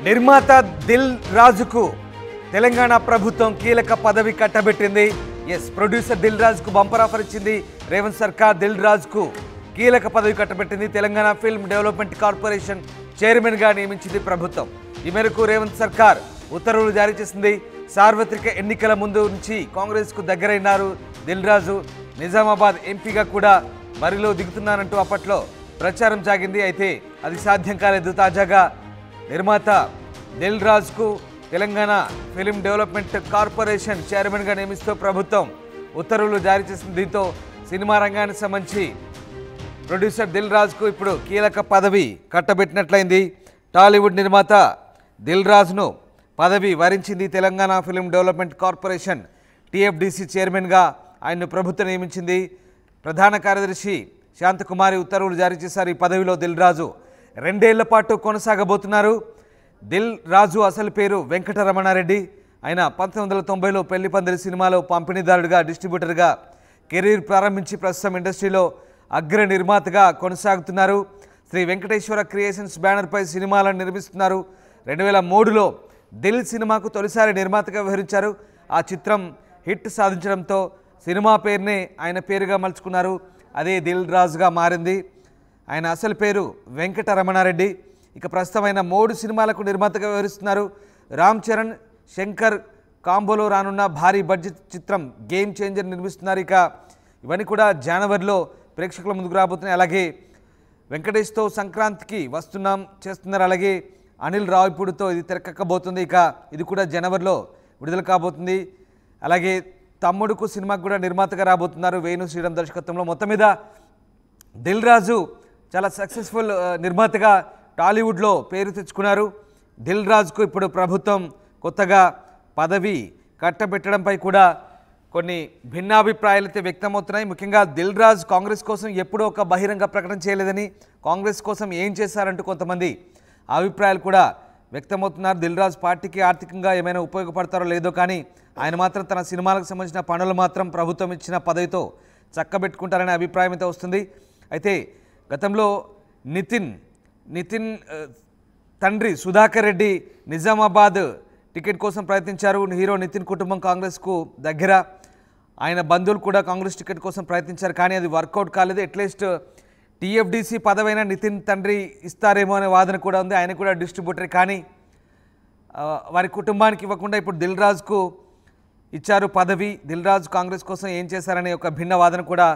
నిర్మాత దిల్ రాజుకు తెలంగాణ ప్రభుత్వం కీలక పదవి కట్టబెట్టింది. ప్రొడ్యూసర్ దిల్ రాజుకు బంపర్ ఆఫర్ ఇచ్చింది రేవంత్ సర్కార్. దిల్ రాజుకు కీలక పదవి కట్టబెట్టింది. Telangana film development corporation chairman గా నియమించింది ప్రభుత్వం. ఈ మేరకు రేవంత్ సర్కార్ ఉత్తర్వులు జారీ చేసింది. సార్వత్రిక ఎన్నికల ముందు నుంచి కాంగ్రెస్ కు దగ్గరైనారు దిల్ రాజు. నిజామాబాద్ ఎంపీగా కూడా బరిలో దిగుతున్నారంటూ అప్పట్లో ప్రచారం సాగింది. అయితే అది సాధ్యం కాలేదు. తాజాగా నిర్మాత దిల్ రాజుకు తెలంగాణ ఫిల్మ్ డెవలప్మెంట్ కార్పొరేషన్ చైర్మన్గా నియమిస్తూ ప్రభుత్వం ఉత్తర్వులు జారీ చేసింది. దీంతో సినిమా రంగానికి సంబంధించి ప్రొడ్యూసర్ దిల్ రాజుకు ఇప్పుడు కీలక పదవి కట్టబెట్టినట్లయింది. టాలీవుడ్ నిర్మాత దిల్ రాజును పదవి వరించింది తెలంగాణ ఫిల్మ్ డెవలప్మెంట్ కార్పొరేషన్ టీఎఫ్డీసీ చైర్మన్గా ఆయన్ను ప్రభుత్వం నియమించింది. ప్రధాన కార్యదర్శి శాంతకుమారి ఉత్తర్వులు జారీ చేశారు. ఈ పదవిలో దిల్ రాజు 2 ఏళ్ల పాటు కొనసాగబోతున్నారు. దిల్ రాజు అసలు పేరు వెంకటరమణారెడ్డి. ఆయన 1990లో పెళ్లి పందిరి సినిమాలో పంపిణీదారుడిగా డిస్ట్రిబ్యూటర్గా కెరీర్ ప్రారంభించి ప్రస్తుతం ఇండస్ట్రీలో అగ్ర నిర్మాతగా కొనసాగుతున్నారు. శ్రీ వెంకటేశ్వర క్రియేషన్స్ బ్యానర్పై సినిమాలను నిర్మిస్తున్నారు. 2003లో దిల్ సినిమాకు తొలిసారి నిర్మాతగా వ్యవహరించారు. ఆ చిత్రం హిట్ సాధించడంతో సినిమా పేరునే ఆయన పేరుగా మలుచుకున్నారు. అదే దిల్ రాజుగా మారింది. ఆయన అసలు పేరు వెంకటరమణారెడ్డి. ఇక ప్రస్తుతం ఆయన 3 సినిమాలకు నిర్మాతగా వ్యవహరిస్తున్నారు. రామ్ చరణ్, శంకర్ కాంబోలో రానున్న భారీ బడ్జెట్ చిత్రం గేమ్ చేంజర్ నిర్మిస్తున్నారు. ఇక ఇవన్నీ కూడా జనవరిలో ప్రేక్షకుల ముందుకు రాబోతున్నాయి. అలాగే వెంకటేష్తో సంక్రాంతికి చేస్తున్నారు. అలాగే అనిల్ రావిపూడితో ఇది తెరకెక్కబోతుంది. ఇక ఇది కూడా జనవరిలో విడుదల కాబోతుంది. అలాగే తమ్ముడుకు సినిమాకు కూడా నిర్మాతగా రాబోతున్నారు వేణు శ్రీరామ్ దర్శకత్వంలో. మొత్తం మీద దిల్ రాజు చాలా సక్సెస్ఫుల్ నిర్మాతగా టాలీవుడ్లో పేరు తెచ్చుకున్నారు. దిల్ రాజుకు ఇప్పుడు ప్రభుత్వం కొత్తగా పదవి కట్టబెట్టడంపై కూడా కొన్ని భిన్నాభిప్రాయాలు అయితే వ్యక్తమవుతున్నాయి. ముఖ్యంగా దిల్ రాజు కాంగ్రెస్ కోసం ఎప్పుడూ ఒక బహిరంగ ప్రకటన చేయలేదని, కాంగ్రెస్ కోసం ఏం చేశారంటూ కొంతమంది అభిప్రాయాలు కూడా వ్యక్తమవుతున్నారు. దిల్ రాజు పార్టీకి ఆర్థికంగా ఏమైనా ఉపయోగపడతారో లేదో, కానీ ఆయన మాత్రం తన సినిమాలకు సంబంధించిన పనులు మాత్రం ప్రభుత్వం ఇచ్చిన పదవితో చక్కబెట్టుకుంటారనే అభిప్రాయం అయితే వస్తుంది. అయితే గతంలో నితిన్ తండ్రి సుధాకర్ రెడ్డి నిజామాబాద్ టికెట్ కోసం ప్రయత్నించారు. హీరో నితిన్ కుటుంబం కాంగ్రెస్కు దగ్గర. ఆయన బంధువులు కూడా కాంగ్రెస్ టికెట్ కోసం ప్రయత్నించారు, కానీ అది వర్కౌట్ కాలేదు. అట్లీస్ట్ టీఎఫ్డీసీ పదవైన నితిన్ తండ్రి ఇస్తారేమో అనే వాదన కూడా ఉంది. ఆయన కూడా డిస్ట్రిబ్యూటర్, కానీ వారి కుటుంబానికి ఇవ్వకుండా ఇప్పుడు దిల్ రాజుకు ఇచ్చారు పదవి. దిల్ రాజు కాంగ్రెస్ కోసం ఏం చేశారనే ఒక భిన్న వాదన కూడా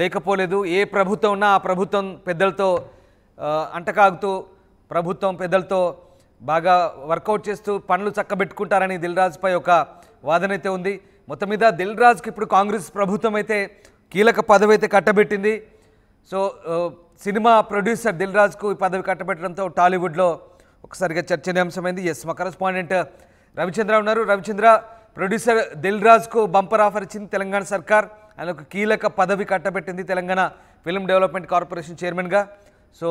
లేకపోలేదు. ఏ ప్రభుత్వం ఉన్నా ఆ ప్రభుత్వం పెద్దలతో అంటకాగుతూ, ప్రభుత్వం పెద్దలతో బాగా వర్కౌట్ చేస్తూ పనులు చక్కబెట్టుకుంటారని దిల్ రాజుపై ఒక వాదన అయితే ఉంది. మొత్తం మీద దిల్ రాజుకి ఇప్పుడు కాంగ్రెస్ ప్రభుత్వం అయితే కీలక పదవి అయితే కట్టబెట్టింది. సో సినిమా ప్రొడ్యూసర్ దిల్ రాజుకు ఈ పదవి కట్టబెట్టడంతో టాలీవుడ్లో ఒకసారిగా చర్చనీయాంశమైంది. మా కరెస్పాండెంట్ రవిచంద్ర ఉన్నారు. రవిచంద్ర, ప్రొడ్యూసర్ దిల్ రాజుకు బంపర్ ఆఫర్ ఇచ్చింది తెలంగాణ సర్కార్. ఆయన ఒక కీలక పదవి కట్టబెట్టింది తెలంగాణ ఫిల్మ్ డెవలప్మెంట్ కార్పొరేషన్ చైర్మన్గా. సో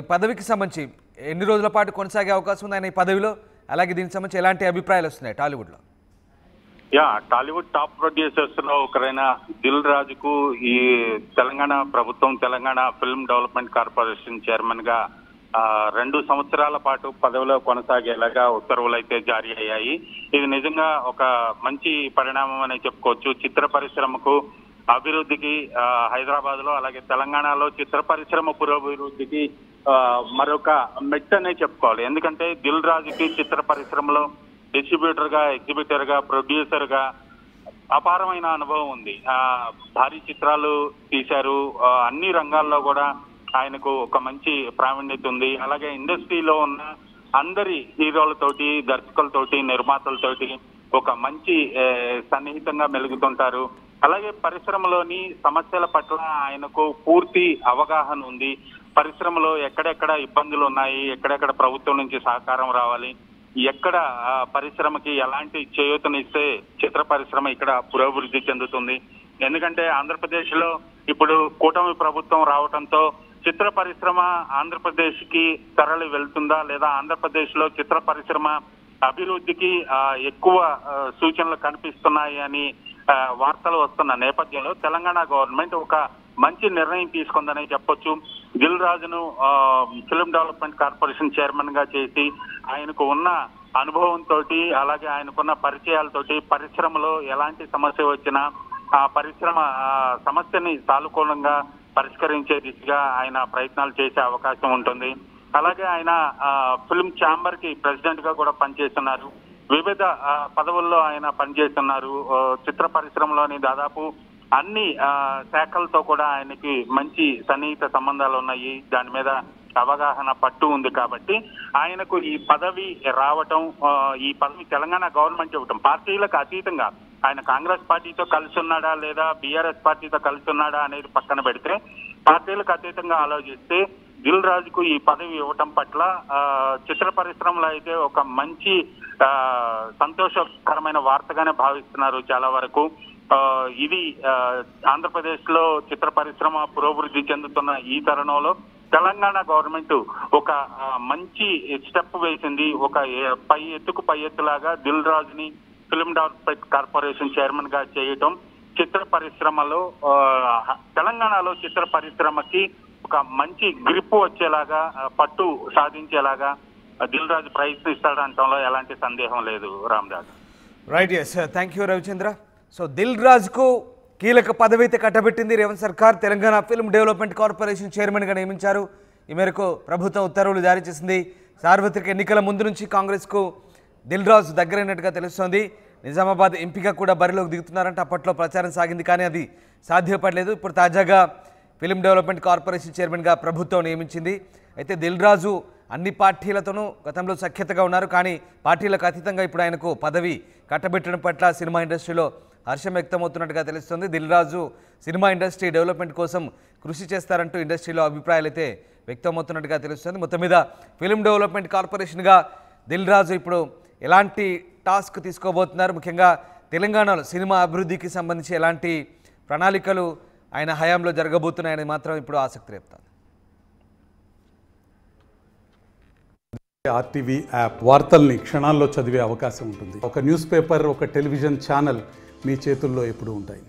ఈ పదవికి సంబంధించి ఎన్ని రోజుల పాటు కొనసాగే అవకాశం ఉంది ఆయన ఈ పదవిలో? అలాగే దీనికి సంబంధించి ఎలాంటి అభిప్రాయాలు వస్తున్నాయి టాలీవుడ్లో? టాలీవుడ్ టాప్ ప్రొడ్యూసర్స్ లో ఒకరైన దిల్ రాజుకు ఈ తెలంగాణ ప్రభుత్వం Telangana film development corporation chairman గా 2 సంవత్సరాల పాటు పదవిలో కొనసాగేలాగా ఉత్తర్వులు అయితే జారీ అయ్యాయి. ఇది నిజంగా ఒక మంచి పరిణామం అనే చెప్పుకోవచ్చు. చిత్ర పరిశ్రమకు అభివృద్ధికి హైదరాబాద్ లో, అలాగే తెలంగాణలో చిత్ర పరిశ్రమ పురోభివృద్ధికి మరొక మెట్ అనే చెప్పుకోవాలి. ఎందుకంటే దిల్ రాజుకి చిత్ర పరిశ్రమలో డిస్ట్రిబ్యూటర్ గా, ఎగ్జిబిటర్ గా, ప్రొడ్యూసర్ గా అపారమైన అనుభవం ఉంది. భారీ చిత్రాలు తీశారు. అన్ని రంగాల్లో కూడా ఆయనకు ఒక మంచి ప్రావీణ్యత ఉంది. అలాగే ఇండస్ట్రీలో ఉన్న అందరి హీరోలతోటి, దర్శకులతోటి, నిర్మాతలతోటి ఒక మంచి సన్నిహితంగా మెలుగుతుంటారు. అలాగే పరిశ్రమలోని సమస్యల పట్ల ఆయనకు పూర్తి అవగాహన ఉంది. పరిశ్రమలో ఎక్కడెక్కడ ఇబ్బందులు ఉన్నాయి, ఎక్కడెక్కడ ప్రభుత్వం నుంచి సహకారం రావాలి, ఎక్కడ పరిశ్రమకి ఎలాంటి చేయూతనిస్తే చిత్ర పరిశ్రమ ఇక్కడ పురోభివృద్ధి చెందుతుంది. ఎందుకంటే ఆంధ్రప్రదేశ్ లో ఇప్పుడు కూటమి ప్రభుత్వం రావడంతో చిత్ర పరిశ్రమ ఆంధ్రప్రదేశ్ కి తరలి వెళ్తుందా, లేదా ఆంధ్రప్రదేశ్ లో చిత్ర పరిశ్రమ అభివృద్ధికి ఎక్కువ సూచనలు కనిపిస్తున్నాయి అని వార్తలు వస్తున్న నేపథ్యంలో తెలంగాణ గవర్నమెంట్ ఒక మంచి నిర్ణయం తీసుకుందని చెప్పొచ్చు. దిల్ రాజును ఫిల్మ్ డెవలప్మెంట్ కార్పొరేషన్ చైర్మన్ గా చేసి ఆయనకు ఉన్న అనుభవంతో అలాగే ఆయనకున్న పరిచయాలతోటి పరిశ్రమలో ఎలాంటి సమస్య వచ్చినా ఆ పరిశ్రమ సమస్యని సానుకూలంగా పరిష్కరించే దిశగా ఆయన ప్రయత్నాలు చేసే అవకాశం ఉంటుంది. అలాగే ఆయన ఫిల్మ్ ఛాంబర్ కి ప్రెసిడెంట్ గా కూడా పనిచేస్తున్నారు. వివిధ పదవుల్లో ఆయన పనిచేస్తున్నారు. చిత్ర పరిశ్రమలోని దాదాపు అన్ని శాఖలతో కూడా ఆయనకి మంచి సన్నిహిత సంబంధాలు ఉన్నాయి. దాని మీద అవగాహన పట్టు ఉంది కాబట్టి ఆయనకు ఈ పదవి రావటం, ఈ పదవి తెలంగాణ గవర్నమెంట్ ఇవ్వటం పార్టీలకు అతీతంగా ఆయన కాంగ్రెస్ పార్టీతో కలిసి ఉన్నాడా లేదా బీఆర్ఎస్ పార్టీతో కలిసి ఉన్నాడా అనేది పక్కన పెడితే పార్టీలకు అతీతంగా ఆలోచిస్తే దిల్ రాజుకు ఈ పదవి ఇవ్వటం పట్ల చిత్ర పరిశ్రమలో అయితే ఒక మంచి సంతోషకరమైన వార్తగానే భావిస్తున్నారు చాలా వరకు. ఇది ఆంధ్రప్రదేశ్ లో చిత్ర పరిశ్రమ పురోభివృద్ధి చెందుతున్న ఈ తరుణంలో తెలంగాణ గవర్నమెంట్ ఒక మంచి స్టెప్ వేసింది. ఒక పై ఎత్తులాగా దిల్ రాజుని ఫిల్మ్ డెవలప్మెంట్ కార్పొరేషన్ చైర్మన్ గా చేయటం చిత్ర పరిశ్రమలో తెలంగాణలో చిత్ర పరిశ్రమకి ఒక మంచి గ్రిప్ వచ్చేలాగా పట్టు సాధించేలాగా దిల్ రాజు ప్రయత్నిస్తాడంటంలో ఎలాంటి సందేహం లేదు. Ramdas. Right, yes, thank you Ravichandra. So Dil రాజుకు కీలక పదవి అయితే కట్టబెట్టింది రేవంత్ సర్కార్. తెలంగాణ ఫిల్మ్ డెవలప్మెంట్ కార్పొరేషన్ చైర్మన్గా నియమించారు. ఈ మేరకు ప్రభుత్వం ఉత్తర్వులు జారీ చేసింది. సార్వత్రిక ఎన్నికల ముందు నుంచి కాంగ్రెస్కు దిల్ రాజు దగ్గరైనట్టుగా తెలుస్తోంది. నిజామాబాద్ ఎంపీగా కూడా బరిలోకి దిగుతున్నారంటే అప్పట్లో ప్రచారం సాగింది, కానీ అది సాధ్యపడలేదు. ఇప్పుడు తాజాగా ఫిల్మ్ డెవలప్మెంట్ కార్పొరేషన్ చైర్మన్గా ప్రభుత్వం నియమించింది. అయితే దిల్ రాజు అన్ని పార్టీలతోనూ గతంలో సఖ్యతగా ఉన్నారు, కానీ పార్టీలకు అతీతంగా ఇప్పుడు ఆయనకు పదవి కట్టబెట్టడం పట్ల సినిమా ఇండస్ట్రీలో హర్షం వ్యక్తమవుతున్నట్టుగా తెలుస్తుంది. Dil Raju cinema industry development కోసం కృషి చేస్తారంటూ ఇండస్ట్రీలో అభిప్రాయాలు అయితే వ్యక్తమవుతున్నట్టుగా తెలుస్తుంది. మొత్తం మీద ఫిల్మ్ డెవలప్మెంట్ కార్పొరేషన్గా దిల్ రాజు ఇప్పుడు ఎలాంటి టాస్క్ తీసుకోబోతున్నారు, ముఖ్యంగా తెలంగాణలో సినిమా అభివృద్ధికి సంబంధించి ఎలాంటి ప్రణాళికలు ఆయన హయాంలో జరగబోతున్నాయని మాత్రం ఇప్పుడు ఆసక్తి రేపుతారు. ఆర్టీవీ యాప్ వార్తల్ని క్షణాల్లో చదివే అవకాశం ఉంటుంది. ఒక న్యూస్ పేపర్, ఒక టెలివిజన్ ఛానల్ మీ చేతుల్లో ఎప్పుడూ ఉంటాయి.